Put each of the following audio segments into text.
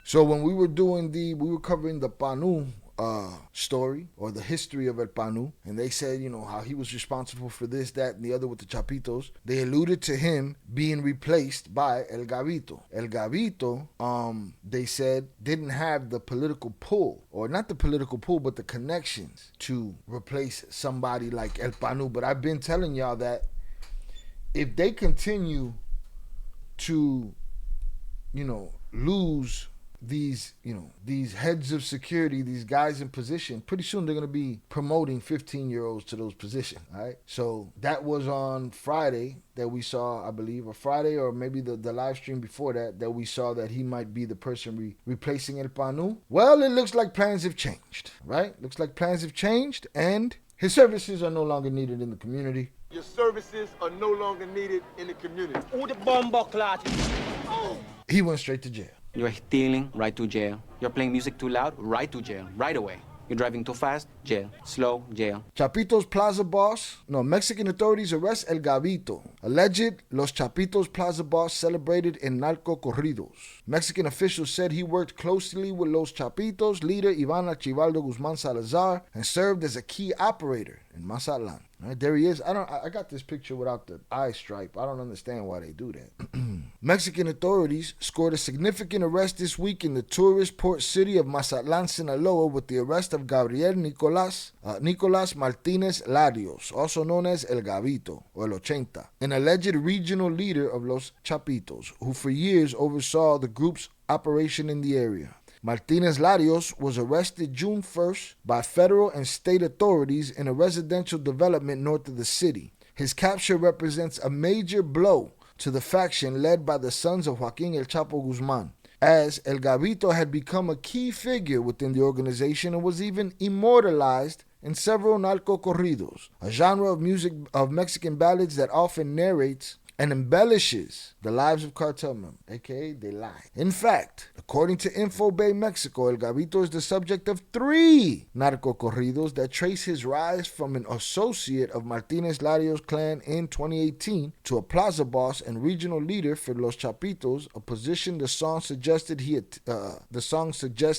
So when we were covering the Panu story, or the history of El Panu, and they said, how he was responsible for this, that, and the other with the Chapitos, they alluded to him being replaced by El Gabito. El Gabito, they said, didn't have the political pull, or not the political pull, but the connections to replace somebody like El Panu. But I've been telling y'all that if they continue to, lose these heads of security, these guys in position, pretty soon they're going to be promoting 15-year-olds to those positions, all right? So that was on Friday that we saw, I believe, or Friday, or maybe the live stream before that we saw that he might be the person replacing El Panu. Well, it looks like plans have changed, right? Looks like plans have changed, and his services are no longer needed in the community. Your services are no longer needed in the community. Who the bomb clot? He went straight to jail. You're stealing, right to jail. You're playing music too loud, right to jail, right away. You're driving too fast, jail. Slow, jail. Chapito's Plaza boss. Mexican authorities arrest El Gabito. Alleged Los Chapitos Plaza boss celebrated in narco corridos. Mexican officials said he worked closely with Los Chapitos leader Iván Archibaldo Guzmán Salazar and served as a key operator in Mazatlan. Right, there he is. I got this picture without the eye stripe. I don't understand why they do that. Mexican authorities scored a significant arrest this week in the tourist port city of Mazatlan, Sinaloa, with the arrest of Gabriel Nicolás Martínez Larios, also known as El Gabito or El Chenta, an alleged regional leader of Los Chapitos, who for years oversaw the group's operation in the area. Martínez Larios was arrested June 1st by federal and state authorities in a residential development north of the city. His capture represents a major blow to the faction led by the sons of Joaquín El Chapo Guzmán, as El Gabito had become a key figure within the organization and was even immortalized in several narco corridos, a genre of music of Mexican ballads that often narrates and embellishes the lives of cartel members, aka they lie. In fact, according to Infobay Mexico, El Gabito is the subject of 3 narco corridos that trace his rise from an associate of Martínez Larios' clan in 2018 to a plaza boss and regional leader for Los Chapitos, a position the song suggests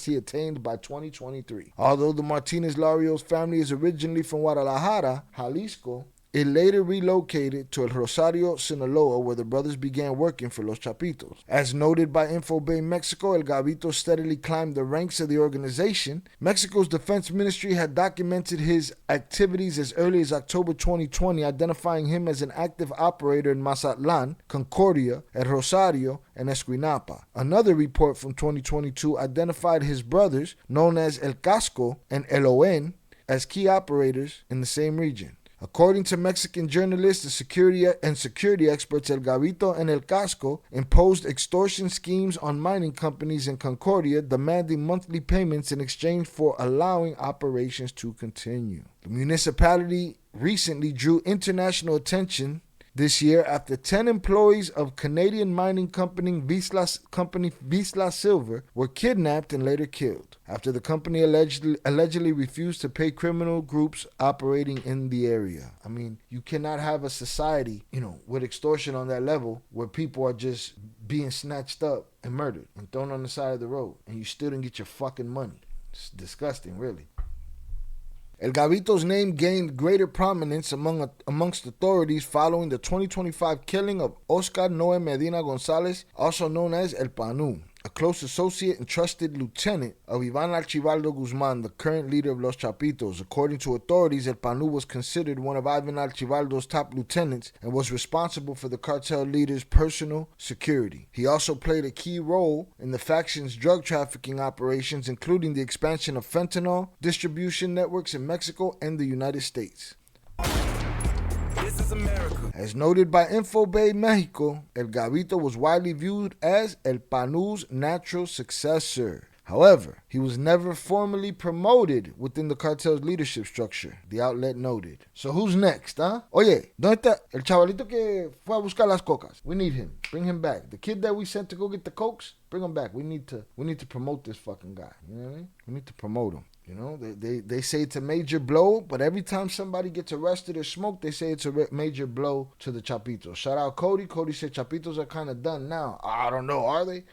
he attained by 2023. Although the Martínez Larios family is originally from Guadalajara, Jalisco, it later relocated to El Rosario, Sinaloa, where the brothers began working for Los Chapitos. As noted by Infobay Mexico, El Gabito steadily climbed the ranks of the organization. Mexico's defense ministry had documented his activities as early as October 2020, identifying him as an active operator in Mazatlan, Concordia, El Rosario, and Escuinapa. Another report from 2022 identified his brothers, known as El Casco and El Oen, as key operators in the same region. According to Mexican journalists and security experts, El Gabito and El Casco imposed extortion schemes on mining companies in Concordia, demanding monthly payments in exchange for allowing operations to continue. The municipality recently drew international attention this year after 10 employees of Canadian mining company Vizsla Silver were kidnapped and later killed after the company allegedly refused to pay criminal groups operating in the area. I mean, you cannot have a society, with extortion on that level where people are just being snatched up and murdered and thrown on the side of the road and you still didn't get your fucking money. It's disgusting, really. El Gabito's name gained greater prominence amongst authorities following the 2025 killing of Oscar Noe Medina Gonzalez, also known as El Panu, a close associate and trusted lieutenant of Iván Archibaldo Guzmán, the current leader of Los Chapitos. According to authorities, El Panu was considered one of Iván Archibaldo's top lieutenants and was responsible for the cartel leader's personal security. He also played a key role in the faction's drug trafficking operations, including the expansion of fentanyl distribution networks in Mexico and the United States. This is America. As noted by Infobay Mexico, El Gabito was widely viewed as El Panu's natural successor. However, he was never formally promoted within the cartel's leadership structure, the outlet noted. So who's next, huh? Oye, ¿dónde está el chavalito que fue a buscar las cocas? We need him. Bring him back. The kid that we sent to go get the cokes, bring him back. We need to promote this fucking guy. You know what I mean? We need to promote him. They say it's a major blow, but every time somebody gets arrested or smoked, they say it's a major blow to the Chapitos. Shout out Cody. Cody said Chapitos are kind of done now. I don't know. Are they?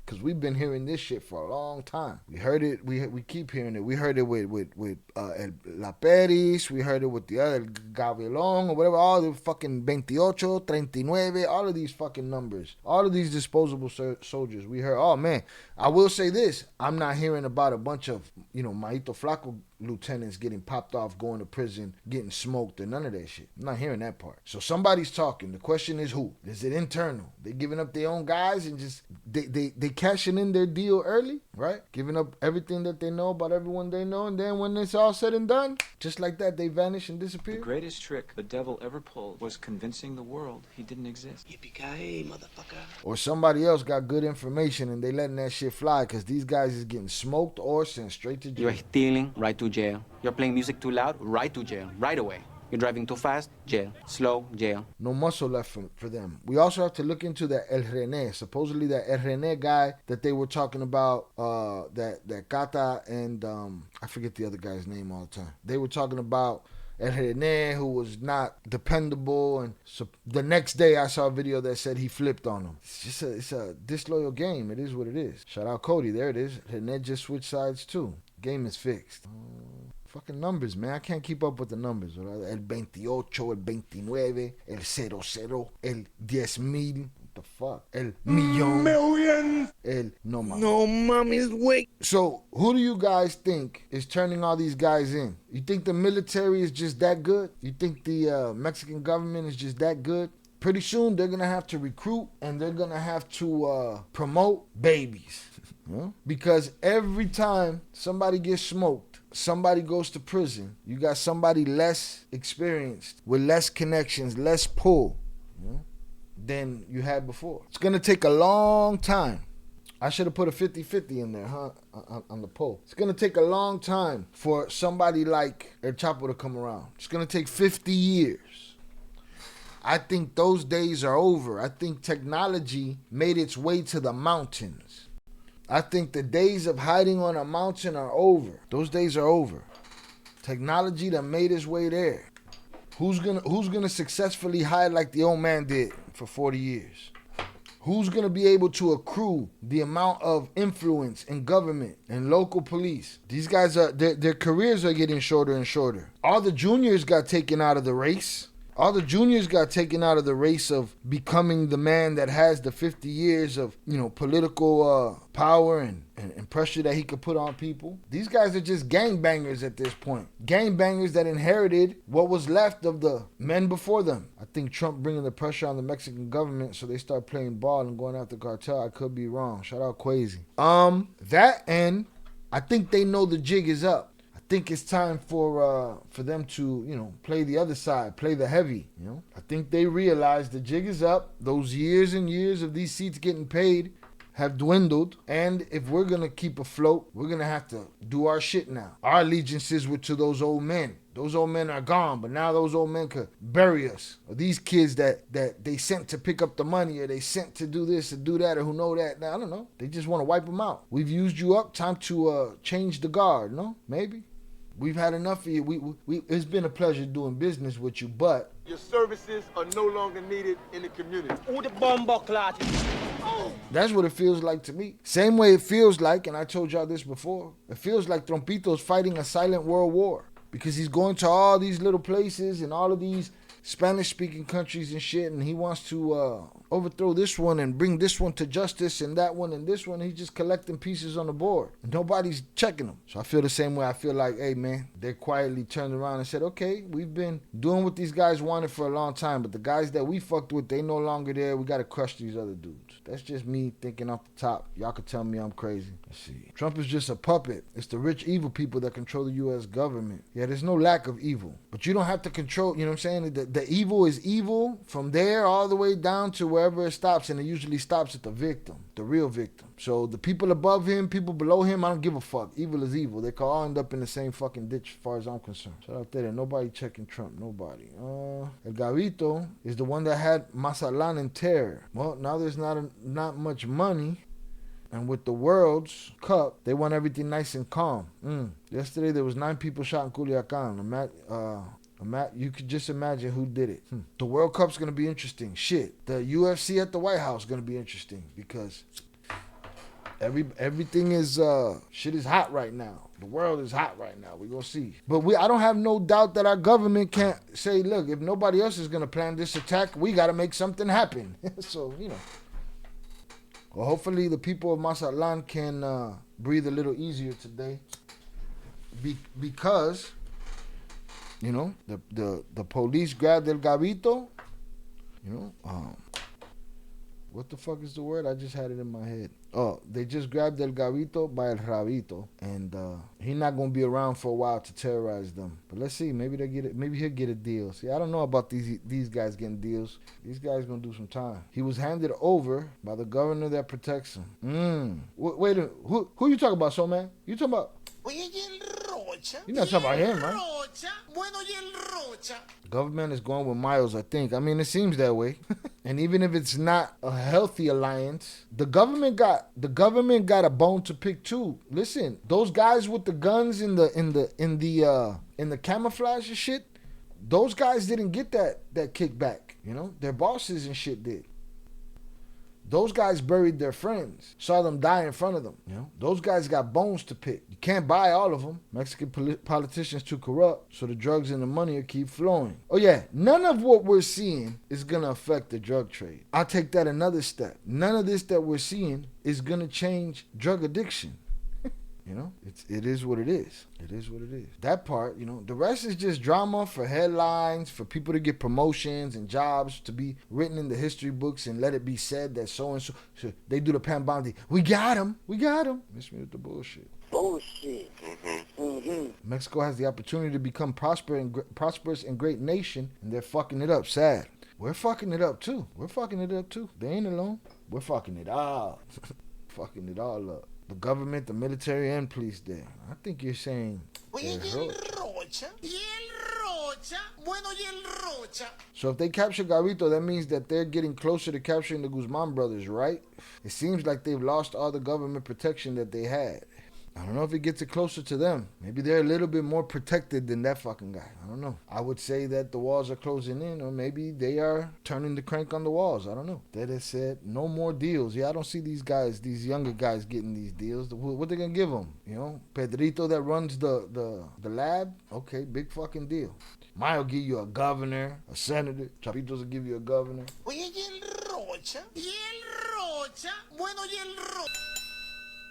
because we've been hearing this shit for a long time. We heard it. We keep hearing it. We heard it with El La Peris. We heard it with the other Gabriel or whatever. All the fucking 28, 39, all of these fucking numbers. All of these disposable soldiers. We heard. Oh man, I will say this. I'm not hearing about a bunch of Maito Flaco lieutenants getting popped off, going to prison, getting smoked, and none of that shit. I'm not hearing that part. So somebody's talking. The question is who? Is it internal? They giving up their own guys and just they cashing in their deal early, right? Giving up everything that they know about everyone they know, and then when it's all said and done, just like that, they vanish and disappear. The greatest trick the devil ever pulled was convincing the world he didn't exist. Yippee-ki-yay, motherfucker. Or somebody else got good information and they letting that shit fly because these guys is getting smoked or sent straight to jail. You're stealing, right to jail. You're playing music too loud, right to jail, right away. You're driving too fast, jail. Slow, jail. No muscle left for them. We also have to look into that El René. Supposedly that El René guy that they were talking about, that Kata and I forget the other guy's name all the time. They were talking about El René, who was not dependable, and so the next day I saw a video that said he flipped on him. It's a disloyal game. It is what it is. Shout out Cody. There it is. René just switched sides too. Game is fixed. Fucking numbers, man. I can't keep up with the numbers. ¿Verdad? El 28, el 29, el 00, el 10,000. What the fuck? El millón. Millions. El no mames. No mommy's wait. So, who do you guys think is turning all these guys in? You think the military is just that good? You think the Mexican government is just that good? Pretty soon, they're going to have to recruit and they're going to have to promote babies. Because every time somebody gets smoked, somebody goes to prison, you got somebody less experienced, with less connections, less pull than you had before. It's going to take a long time. I should have put a 50-50 in there, on the poll. It's going to take a long time for somebody like El Chapo to come around. It's going to take 50 years. I think those days are over. I think technology made its way to the mountains. I think the days of hiding on a mountain are over. Those days are over. Technology that made its way there. Who's gonna successfully hide like the old man did for 40 years? Who's gonna be able to accrue the amount of influence in government and local police? These guys their careers are getting shorter and shorter. All the juniors got taken out of the race. All the juniors got taken out of the race of becoming the man that has the 50 years of, political power and pressure that he could put on people. These guys are just gangbangers at this point. Gangbangers that inherited what was left of the men before them. I think Trump bringing the pressure on the Mexican government so they start playing ball and going after cartel. I could be wrong. Shout out Quasi. That and I think they know the jig is up. I think it's time for them to, play the other side, play the heavy, I think they realize the jig is up. Those years and years of these seats getting paid have dwindled. And if we're going to keep afloat, we're going to have to do our shit now. Our allegiances were to those old men. Those old men are gone, but now those old men could bury us. Or these kids that they sent to pick up the money, or they sent to do this or do that, or who know that. Now, I don't know. They just want to wipe them out. We've used you up. Time to change the guard, no? Maybe. We've had enough of you. It's been a pleasure doing business with you, but your services are no longer needed in the community. That's what it feels like to me. Same way it feels like, and I told y'all this before, it feels like Trompito's fighting a silent world war because he's going to all these little places and all of these Spanish-speaking countries and shit, and he wants to overthrow this one and bring this one to justice and that one and this one. He's just collecting pieces on the board, and nobody's checking him. So I feel the same way. I feel like, hey, man, they quietly turned around and said, okay, we've been doing what these guys wanted for a long time, but the guys that we fucked with, they no longer there. We got to crush these other dudes. That's just me thinking off the top. Y'all could tell me I'm crazy. Let's see. Trump is just a puppet. It's the rich, evil people that control the U.S. government. Yeah, there's no lack of evil, but you don't have to control, you know what I'm saying? The evil is evil from there all the way down to wherever it stops, and it usually stops at the victim, the real victim. So the people above him, people below him, I don't give a fuck. Evil is evil. They could all end up in the same fucking ditch as far as I'm concerned. Shout out there. Nobody checking Trump. Nobody. El Gabito is the one that had Mazatlan in terror. Well, now there's not much money. And with the World's Cup, they want everything nice and calm. Yesterday, there was 9 people shot in Culiacan. You could just imagine who did it. The World Cup's going to be interesting. Shit. The UFC at the White House is going to be interesting because Everything is shit is hot right now. The world is hot right now. We gonna see. But I don't have no doubt that our government can't say, look, if nobody else is gonna plan this attack, we gotta make something happen. So, you know. Well, hopefully the people of Mazatlan can breathe a little easier today. Because, you know, the police grabbed El Gabito. You know, what the fuck is the word? I just had it in my head. Oh, they just grabbed El Gabito by El Rabito, and he's not gonna be around for a while to terrorize them. But let's see, maybe they get it. Maybe he'll get a deal. See, I don't know about these guys getting deals. These guys gonna do some time. He was handed over by the governor that protects him. Wait a minute. Who you talking about, so man? You talking about? You're not talking about him, right? The government is going with Miles, I think. I mean, it seems that way. And even if it's not a healthy alliance, the government got a bone to pick too. Listen, those guys with the guns in the camouflage and shit, those guys didn't get that kickback. You know, their bosses and shit did. Those guys buried their friends, saw them die in front of them. You know, those guys got bones to pick. You can't buy all of them. Mexican politicians too corrupt, so the drugs and the money will keep flowing. Oh yeah, none of what we're seeing is gonna affect the drug trade. I'll take that another step. None of this that we're seeing is gonna change drug addiction. You know, it is what it is. It is what it is. That part, you know, the rest is just drama for headlines, for people to get promotions and jobs, to be written in the history books and let it be said that so-and-so, they do the Pan Bounty. We got him. Miss me with the bullshit. Mexico has the opportunity to become prosperous and great nation, and they're fucking it up. Sad. We're fucking it up too. They ain't alone. We're fucking it all. Fucking it all up. The government, the military, and police there. I think you're saying... So if they capture Gabito, that means that they're getting closer to capturing the Guzman brothers, right? It seems like they've lost all the government protection that they had. I don't know if it gets it closer to them. Maybe they're a little bit more protected than that fucking guy. I don't know. I would say that the walls are closing in, or maybe they are turning the crank on the walls. I don't know. That has said no more deals. Yeah, I don't see these guys, these younger guys getting these deals. What they gonna give them? You know, Pedrito that runs the lab? Okay, big fucking deal. Mine will give you a governor, a senator. Chapitos will give you a governor.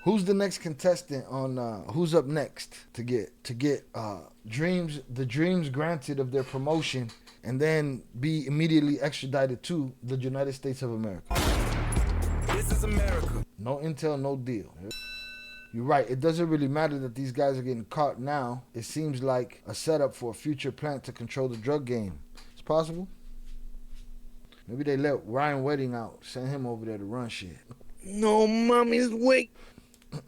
Who's the next contestant on who's up next to get the dreams granted of their promotion and then be immediately extradited to the United States of America? This is America. No intel, no deal. You're right. It doesn't really matter that these guys are getting caught now. It seems like a setup for a future plan to control the drug game. It's possible. Maybe they let Ryan Wedding out, send him over there to run shit. No, mommy's wake.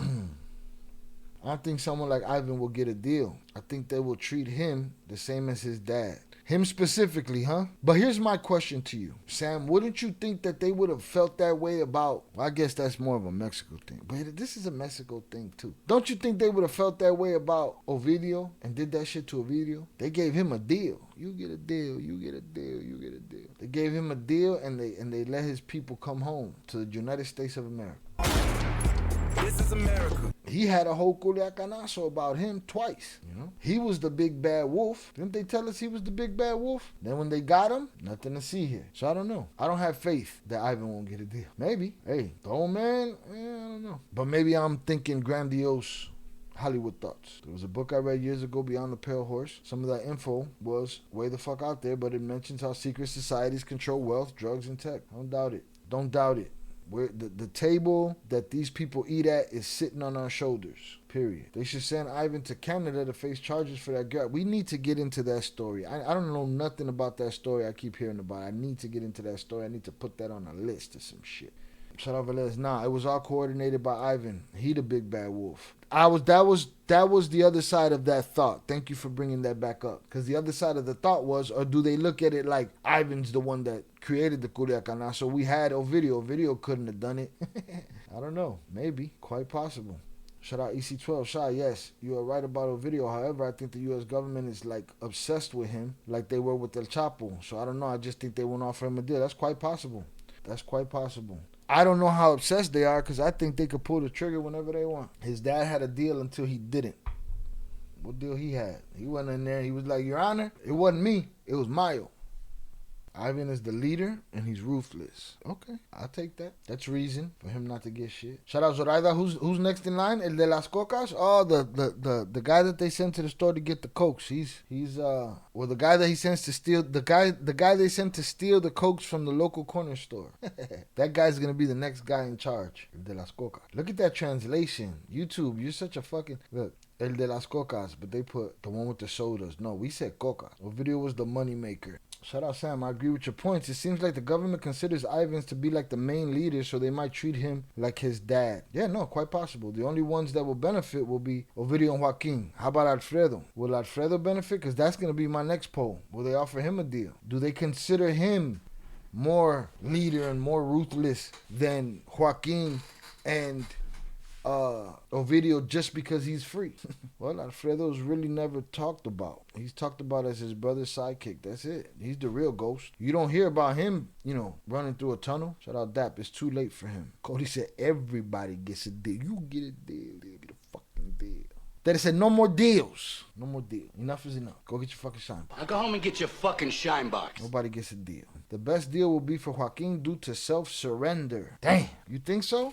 I don't think someone like Ivan will get a deal. I think they will treat him the same as his dad. Him specifically, huh? But here's my question to you. Sam, wouldn't you think that they would have felt that way about... Well, I guess that's more of a Mexico thing. But this is a Mexico thing, too. Don't you think they would have felt that way about Ovidio and did that shit to Ovidio? They gave him a deal. You get a deal, you get a deal, you get a deal. They gave him a deal and they let his people come home to the United States of America. This is America. He had a whole culiacanazo about him twice, you know. He was the big bad wolf. Didn't they tell us he was the big bad wolf? Then when they got him, nothing to see here. So I don't know. I don't have faith that Ivan won't get a deal. Maybe. Hey, the old man, I don't know. But maybe I'm thinking grandiose Hollywood thoughts. There was a book I read years ago, Beyond the Pale Horse. Some of that info was way the fuck out there, but it mentions how secret societies control wealth, drugs, and tech. Don't doubt it. Don't doubt it. The table that these people eat at is sitting on our shoulders, period. They should send Ivan to Canada to face charges for that girl. We need to get into that story. I don't know nothing about that story I keep hearing about. I need to get into that story. I need to put that on a list or some shit. Shout out Velez. Nah, it was all coordinated by Ivan. He the big bad wolf. That was the other side of that thought. Thank you for bringing that back up. Because the other side of the thought was, or do they look at it like Ivan's the one that created the Culiacana? So we had Ovidio. Ovidio couldn't have done it. I don't know. Maybe. Quite possible. Shout out EC12. Shy, yes, you are right about Ovidio. However, I think the U.S. government is like obsessed with him like they were with El Chapo. So I don't know. I just think they won't offer him a deal. That's quite possible. That's quite possible. I don't know how obsessed they are because I think they could pull the trigger whenever they want. His dad had a deal until he didn't. What deal he had? He went in there. He was like, Your Honor, it wasn't me. It was Mayo. Ivan is the leader, and he's ruthless. Okay, I'll take that. That's reason for him not to get shit. Shout out Zoraida. Who's next in line? El de las cocas? Oh, the guy that they sent to the store to get the cokes. He's the guy that he sends to steal the guy they sent to steal the cokes from the local corner store. That guy's gonna be the next guy in charge. El de las cocas. Look at that translation. YouTube, you're such a fucking look. El de las cocas, but they put the one with the sodas. No, we said coca. What video was the money maker? Shout out Sam, I agree with your points. It seems like the government considers Ivans to be like the main leader, so they might treat him like his dad. Yeah, no, quite possible. The only ones that will benefit will be Ovidio and Joaquin. How about Alfredo? Will Alfredo benefit? Because that's going to be my next poll. Will they offer him a deal? Do they consider him more leader and more ruthless than Joaquin and Ovidio just because he's free? Well, Alfredo's really never talked about. He's talked about as his brother's sidekick. That's it. He's the real ghost. You don't hear about him, running through a tunnel. Shout out Dap. It's too late for him. Cody said everybody gets a deal. You get a deal. You get a fucking deal. Daddy said no more deals. No more deals. Enough is enough. Go get your fucking shine box. Now go home and get your fucking shine box. Nobody gets a deal. The best deal will be for Joaquin due to self-surrender. Damn. You think so?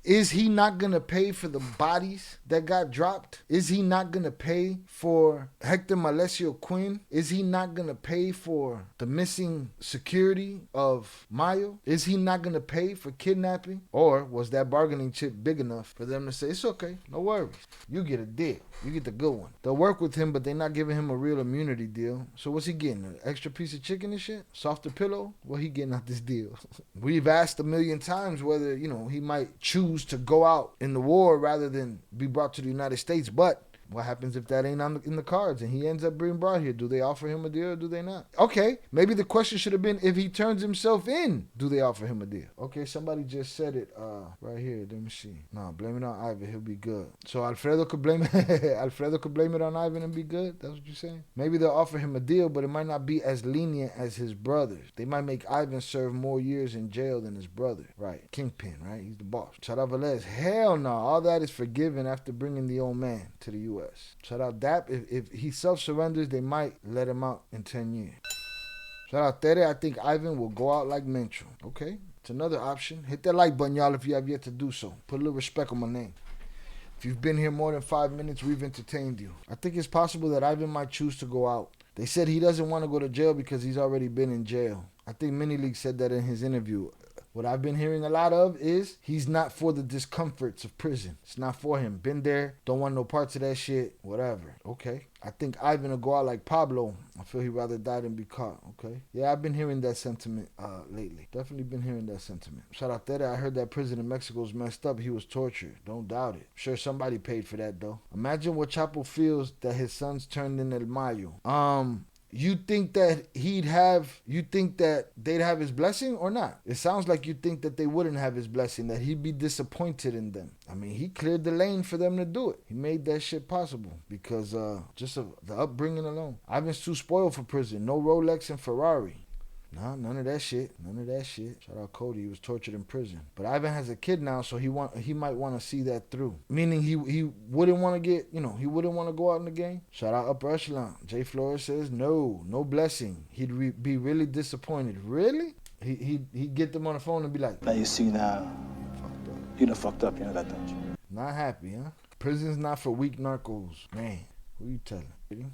Is he not going to pay for the bodies that got dropped? Is he not going to pay for Hector Malesio Quinn? Is he not going to pay for the missing security of Mayo? Is he not going to pay for kidnapping? Or was that bargaining chip big enough for them to say, it's okay, no worries. You get a deal. You get the good one. They'll work with him, but they're not giving him a real immunity deal. So what's he getting? An extra piece of chicken and shit? Softer pillow? What he getting out this deal? We've asked a million times whether, he might choose to go out in the war rather than be brought to the United States. But what happens if that ain't in the cards and he ends up being brought here? Do they offer him a deal or do they not? Okay, maybe the question should have been if he turns himself in, do they offer him a deal? Okay, somebody just said it right here. Let me see. No, blame it on Ivan. He'll be good. So Alfredo could blame it on Ivan and be good? That's what you're saying? Maybe they'll offer him a deal, but it might not be as lenient as his brothers. They might make Ivan serve more years in jail than his brother. Right. Kingpin, right? He's the boss. Shout out Velez. Hell no. All that is forgiven after bringing the old man to the U.S. Shout out Dap. If he self-surrenders, they might let him out in 10 years. Shout out Tere. I think Ivan will go out like Mencho. Okay, it's another option. Hit that like button, y'all, if you have yet to do so. Put a little respect on my name. If you've been here more than 5 minutes, we've entertained you. I think it's possible that Ivan might choose to go out. They said he doesn't want to go to jail because he's already been in jail. I think Mini League said that in his interview. What I've been hearing a lot of is he's not for the discomforts of prison. It's not for him. Been there, don't want no parts of that shit, whatever. Okay. I think Ivan will go out like Pablo. I feel he'd rather die than be caught. Okay. Yeah, I've been hearing that sentiment lately. Definitely been hearing that sentiment. Shout out there. I heard that prison in Mexico's messed up. He was tortured. Don't doubt it. Sure, somebody paid for that though. Imagine what Chapo feels that his sons turned in El Mayo. You think that they'd have his blessing or not? It sounds like you think that they wouldn't have his blessing, that he'd be disappointed in them. I mean, he cleared the lane for them to do it. He made that shit possible because just the upbringing alone. Ivan's too spoiled for prison. No Rolex and Ferrari. Nah, none of that shit. None of that shit. Shout out Cody. He was tortured in prison. But Ivan has a kid now, so he might want to see that through. Meaning he wouldn't want to get, he wouldn't want to go out in the game. Shout out Upper Echelon. Jay Flores says, no blessing. He'd be really disappointed. Really? He'd get them on the phone and be like, now you see now, you done fucked up, you know that, don't you? Not happy, huh? Prison's not for weak narcos. Man, who you telling?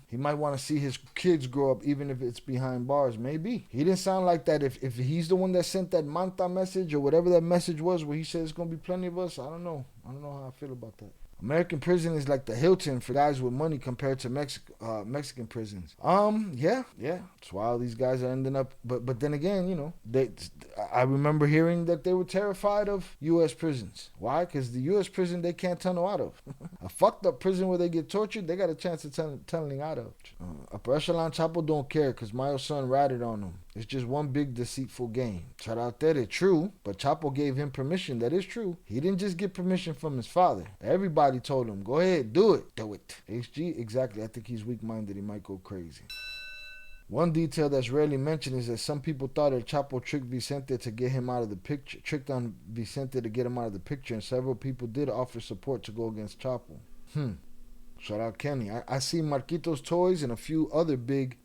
He might want to see his kids grow up even if it's behind bars. Maybe. He didn't sound like that. If he's the one that sent that MartÃ message or whatever that message was where he said it's going to be plenty of us, I don't know. I don't know how I feel about that. American prison is like the Hilton for guys with money compared to Mexican prisons. Yeah. That's why all these guys are ending up. But then again, I remember hearing that they were terrified of U.S. prisons. Why? Because the U.S. prison they can't tunnel out of. A fucked up prison where they get tortured, they got a chance of tunneling out of. Upper Echelon Chapo don't care because Mayo's son ratted on him. It's just one big deceitful game. Shout out there, it's true, but Chapo gave him permission. That is true. He didn't just get permission from his father. Everybody told him, go ahead, do it. Do it. HG, exactly. I think he's weak-minded. He might go crazy. One detail that's rarely mentioned is that some people thought El Chapo tricked Vicente to get him out of the picture, tricked on Vicente to get him out of the picture, and several people did offer support to go against Chapo. Shout out Kenny. I see Marquitos Toys and a few other big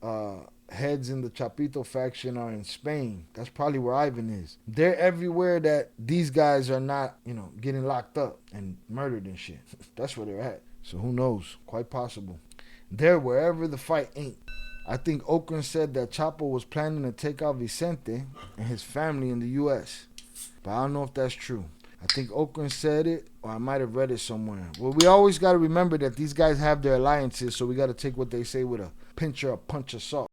heads in the Chapito faction are in Spain. That's probably where Ivan is. They're everywhere that these guys are not, getting locked up and murdered and shit. That's where they're at. So who knows? Quite possible. They're wherever the fight ain't. I think Okran said that Chapo was planning to take out Vicente and his family in the U.S. But I don't know if that's true. I think Okran said it, or I might have read it somewhere. Well, we always got to remember that these guys have their alliances, so we got to take what they say with a pinch or a punch of salt.